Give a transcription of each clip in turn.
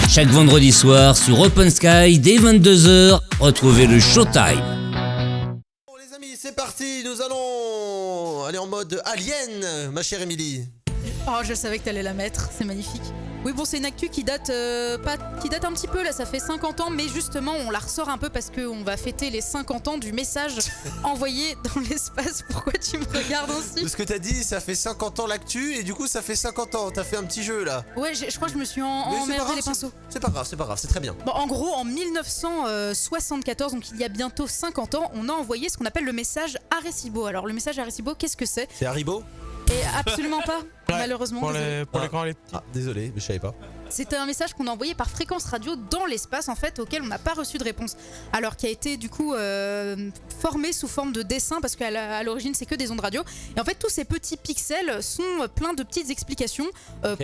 Chaque vendredi soir sur Open Sky dès 22h, retrouvez le Showtime. Bon les amis, c'est parti, nous allons aller en mode alien, ma chère Émilie. Oh, je savais que t'allais la mettre, c'est magnifique. Oui, bon, c'est une actu qui date qui date un petit peu, là, ça fait 50 ans, mais justement, on la ressort un peu parce qu'on va fêter les 50 ans du message envoyé dans l'espace. Pourquoi tu me regardes ainsi? Ce que t'as dit, ça fait 50 ans l'actu, et du coup, ça fait 50 ans, t'as fait un petit jeu là. Ouais, je crois que je me suis emmerdé les pinceaux. C'est pas grave, c'est très bien. Bon, en gros, en 1974, donc il y a bientôt 50 ans, on a envoyé ce qu'on appelle le message Arecibo. Alors, le message Arecibo, qu'est-ce que c'est? C'est Haribo? Et absolument pas, malheureusement. Pour les grands et les petits. Ah, désolé, mais je savais pas. C'était un message qu'on a envoyé par fréquence radio dans l'espace, en fait, auquel on n'a pas reçu de réponse. Alors, qui a été du coup formé sous forme de dessin, parce qu'à l'origine c'est que des ondes radio. Et en fait, tous ces petits pixels sont plein de petites explications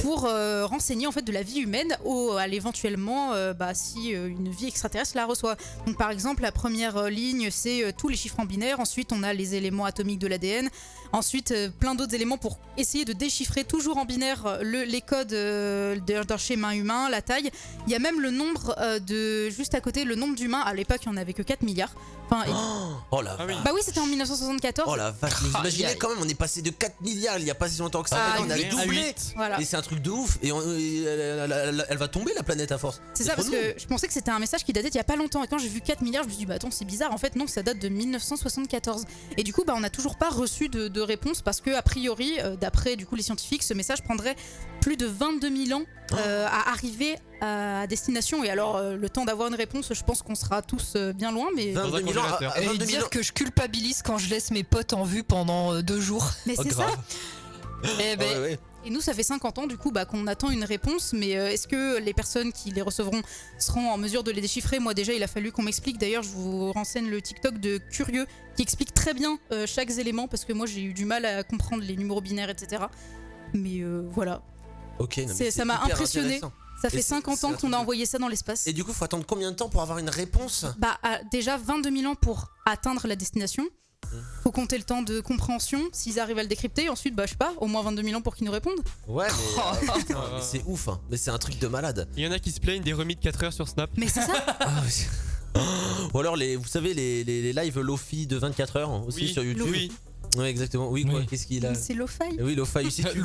pour renseigner en fait de la vie humaine, à l'éventuellement si une vie extraterrestre la reçoit. Donc par exemple, la première ligne c'est tous les chiffres en binaire. Ensuite, on a les éléments atomiques de l'ADN. Ensuite, plein d'autres éléments pour essayer de déchiffrer toujours en binaire les codes d'un schéma humain, la taille. Il y a même le nombre juste à côté, le nombre d'humains. À l'époque, il n'y en avait que 4 milliards. Enfin, Oh la Ah oui. bah oui, c'était en 1974. Oh la vache, vous imaginez quand même, on est passé de 4 milliards il y a pas si longtemps que ça, on avait huit. doublé. Voilà. Et c'est un truc de ouf, et elle va tomber la planète à force. C'est ça, trop parce de que monde. je pensais que c'était un message qui datait d'il y a pas longtemps. Et quand j'ai vu 4 milliards, je me suis dit, bah attends, c'est bizarre. En fait, non, ça date de 1974. Et du coup, on n'a toujours pas reçu de réponse parce que, a priori, d'après du coup les scientifiques, ce message prendrait plus de 22 000 ans à arriver à destination. Et alors, le temps d'avoir une réponse, je pense qu'on sera tous bien loin. Mais 22 000 ans, congélateur. Et 22 000 dire ans. que je culpabilise quand je laisse mes potes en vue pendant 2 jours. c'est ça. Grave. Eh ben, Ouais. Et nous, ça fait 50 ans du coup qu'on attend une réponse, mais est-ce que les personnes qui les recevront seront en mesure de les déchiffrer? Moi déjà, il a fallu qu'on m'explique. D'ailleurs, je vous renseigne le TikTok de Curieux qui explique très bien chaque élément, parce que moi j'ai eu du mal à comprendre les numéros binaires, etc. Mais voilà, Ok, non, mais ça m'a hyper impressionné. intéressant. Ça Et fait c'est 50 un ans truc qu'on a de- envoyé ça dans l'espace. Et du coup, faut attendre combien de temps pour avoir une réponse? Déjà 22 000 ans pour atteindre la destination. Faut compter le temps de compréhension, s'ils arrivent à le décrypter. Ensuite, je sais pas, au moins 22 000 ans pour qu'ils nous répondent. Ouais, mais, putain, mais c'est ouf, hein. Mais c'est un truc de malade. Il y en a qui se plaignent des remis de 4 heures sur Snap. Mais c'est ça. Ah, oui. Ou alors, vous savez, les lives Lofi de 24 heures aussi sur YouTube. Oui. Ouais, exactement. Oui, quoi, Oui. qu'est-ce qu'il a? C'est lo-fi. Oui, Lo-Fi, c'est tu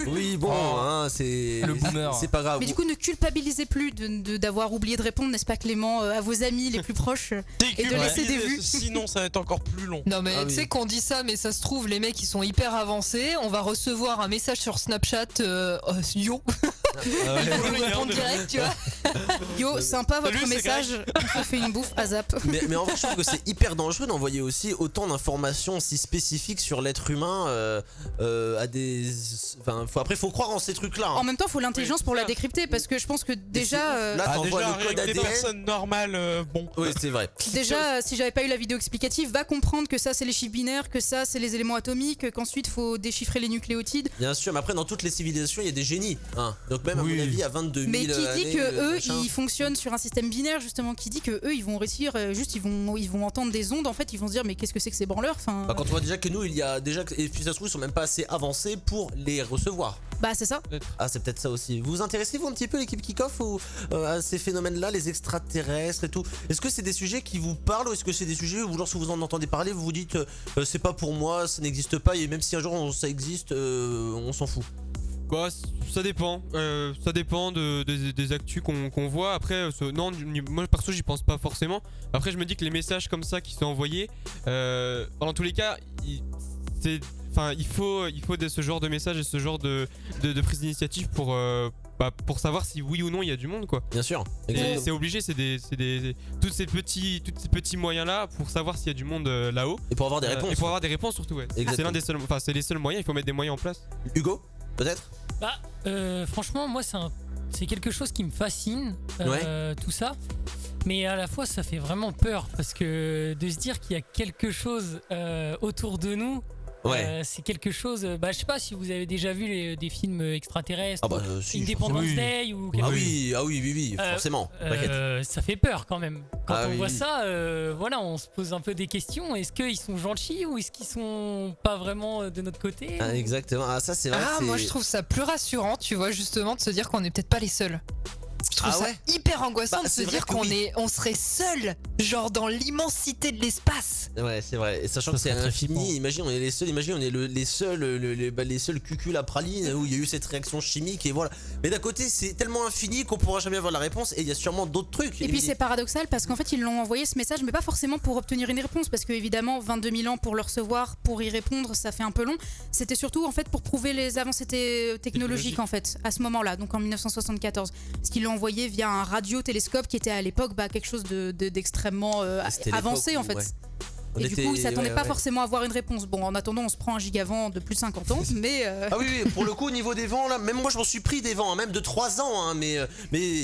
Oui, bon, hein, c'est. Le boomer. C'est pas grave. Mais du coup, ne culpabilisez plus d'avoir oublié de répondre, n'est-ce pas Clément, à vos amis les plus proches et de laisser des vues. Sinon, ça va être encore plus long. non mais Ah tu oui. sais qu'on dit ça, mais ça se trouve les mecs ils sont hyper avancés. On va recevoir un message sur Snapchat, yo, Ah ouais. on lui répond direct, tu vois. Yo, sympa votre Salut, c'est message, on fait une bouffe à zap. Mais en vrai, je trouve que c'est hyper dangereux d'envoyer aussi autant d'informations si spécifiques sur l'être humain à des. Enfin, après, faut croire en ces trucs-là. En même temps, faut l'intelligence Oui, pour c'est la ça. décrypter, parce que je pense que déjà, Là, t'envoies déjà, le code avec des ADN. personnes normales, bon. Oui, c'est vrai. si j'avais pas eu la vidéo explicative, va comprendre que ça c'est les chiffres binaires, que ça c'est les éléments atomiques, qu'ensuite faut déchiffrer les nucléotides. Bien sûr, mais après, dans toutes les civilisations, il y a des génies. Hein. Donc, même à mon avis, à 22 000 Mais qui dit années, que eux machin. ils fonctionnent sur un système binaire, justement, qui dit que eux ils vont réussir, juste ils vont entendre des ondes, en fait ils vont se dire mais qu'est-ce que c'est que ces branleurs, enfin. Bah, quand on voit déjà que nous, il y a déjà. Et puis ça se trouve, ils sont même pas assez avancés pour les recevoir. Bah c'est ça. Ah, c'est peut-être ça aussi. Vous vous intéressez, vous, un petit peu, l'équipe Kick-Off, à ces phénomènes-là, les extraterrestres et tout? Est-ce que c'est des sujets qui vous parlent, ou est-ce que c'est des sujets où, lorsque vous en entendez parler, vous vous dites c'est pas pour moi, ça n'existe pas, et même si un jour ça existe, on s'en fout? Bah, ça dépend. Ça dépend des actus qu'on voit. Après, non, moi perso, j'y pense pas forcément. Après, je me dis que les messages comme ça qui sont envoyés, dans tous les cas, il faut ce genre de messages et ce genre de prise d'initiative pour savoir si oui ou non il y a du monde, quoi. Bien sûr. C'est obligé, tous ces petits moyens là pour savoir s'il y a du monde là-haut. Et pour avoir des réponses. Et pour avoir des réponses surtout, ouais. Exactement. C'est l'un des seuls, c'est les seuls moyens. Il faut mettre des moyens en place. Hugo, peut-être? Franchement, moi, c'est quelque chose qui me fascine, tout ça. Mais à la fois, ça fait vraiment peur parce que de se dire qu'il y a quelque chose autour de nous. Ouais. C'est quelque chose. Je sais pas si vous avez déjà vu des films extraterrestres, Ah bah si. Independence oui. Day ou quelque Ah chose. oui, forcément. T'inquiète. Ça fait peur quand même. Quand Ah on oui, voit oui. ça, voilà, on se pose un peu des questions. Est-ce qu'ils sont gentils ou est-ce qu'ils sont pas vraiment de notre côté? Ah, exactement. Ah, ça, c'est vrai. Ah que moi c'est- je trouve ça plus rassurant, tu vois, justement de se dire qu'on est peut-être pas les seuls. Je trouve Ah ça ouais hyper angoissant Bah, de se c'est vrai dire que qu'on oui. on serait seul, genre dans l'immensité de l'espace. Ouais, c'est vrai. Et sachant Ça que c'est serait très infini, flippant. imagine, on est les seuls, imagine, on est les seuls cucules à praline où il y a eu cette réaction chimique et voilà. Mais d'un côté, c'est tellement infini qu'on pourra jamais avoir la réponse et il y a sûrement d'autres trucs. Et puis c'est paradoxal parce qu'en fait ils l'ont envoyé ce message mais pas forcément pour obtenir une réponse parce que évidemment 22 000 ans pour le recevoir, pour y répondre ça fait un peu long. C'était surtout en fait pour prouver les avancées technologiques en fait à ce moment-là, donc en 1974. Parce qu'ils l'ont envoyé via un radiotélescope qui était à l'époque quelque chose d'extrêmement C'était avancé l'époque en fait. où, ouais. On Et du coup, ils s'attendaient ouais, pas ouais. forcément à avoir une réponse. Bon, en attendant, on se prend un gigavent de plus de 50 ans, mais Ah oui, oui, pour le coup, au niveau des vents, là, même moi je m'en suis pris des vents, hein, même de 3 ans, hein, mais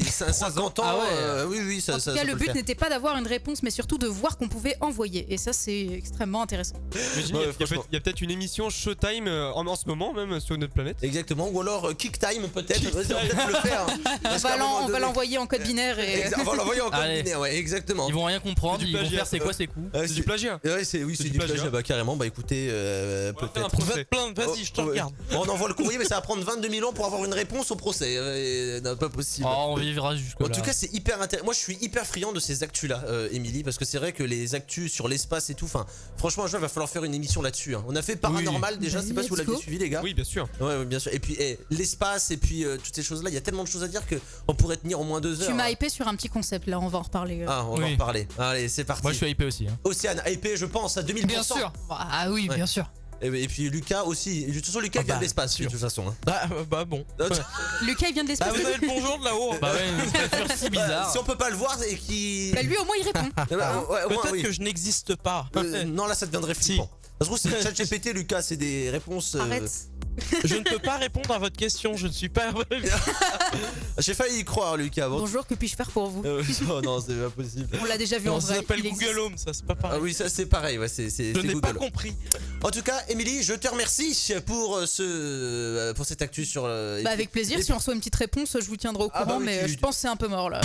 50 ans, Ah ouais. oui, oui, ça en tout ça cas, peut le le but faire. n'était pas d'avoir une réponse, mais surtout de voir qu'on pouvait envoyer. Et ça, c'est extrêmement intéressant. Imaginez, Ouais, il y a franchement. il y a peut-être une émission Showtime en ce moment, même sur notre planète. Exactement, ou alors Kick Time peut-être, Kick on va peut-être le faire. hein. On Parce qu'à un moment va donné- l'envoyer en code binaire et. On va l'envoyer en code Allez. binaire, ouais, exactement. Ils vont rien comprendre, C'est du ils vont plagiat. faire c'est quoi ces coups. Ouais, C'est du plagiat. Ouais, c'est du plagiat, bah carrément, bah écoutez, On va faire un peut-être. procès. Vas-y, je te Ouais. regarde. Bon, on envoie le courrier, mais ça va prendre 22 000 ans pour avoir une réponse au procès. Non, pas possible. Oh, on vivra jusque En là. tout cas, c'est hyper intéressant. Moi, je suis hyper friand de ces actus-là, Émilie, parce que c'est vrai que les actus sur l'espace et tout, enfin, franchement, il va falloir faire une émission là-dessus. hein. On a fait Paranormal déjà, je sais pas si vous Let's l'avez go. suivi, les gars. Oui, bien sûr. Ouais, bien sûr. Et puis, l'espace, et puis toutes ces choses-là, il y a tellement de choses à dire qu'on pourrait tenir au moins 2 heures. Tu m'as hein. hypé sur un petit concept là, on va en reparler. Ah, on va en Oui. reparler. Allez, c'est parti. Moi je suis hypé aussi. Hein. Océane, hypé, je pense, à 2000%. Bien sûr. Ah oui, Ouais. bien sûr. Et puis Lucas aussi. De toute façon, Lucas Ah vient bah, de l'espace, sûr. de toute façon. hein. Bah bon. Lucas, il vient de l'espace. Ah, vous avez le bonjour de là-haut. Bah ouais, une créature si bizarre. Si on peut pas le voir et qui. Bah, lui, au moins, il répond. Ouais, au moins, Peut-être oui. que je n'existe pas. Non, là, ça deviendrait flippant. Ça se trouve, c'est ChatGPT, Lucas, c'est des réponses. Arrête. Je ne peux pas répondre à votre question, je ne suis pas. J'ai failli y croire, Lucas. Bon. Bonjour, que puis-je faire pour vous Oh non, c'est pas possible. On l'a déjà vu en Ça vrai. s'appelle il existe. Google Home, ça c'est pas Ah pareil. oui, ça c'est pareil, ouais, c'est Je n'ai Google. pas compris. En tout cas, Émilie, je te remercie pour pour cette actu sur. Bah, avec plaisir, si on reçoit une petite réponse, je vous tiendrai au Ah bah courant, oui, mais tu- je pense que c'est un peu mort là.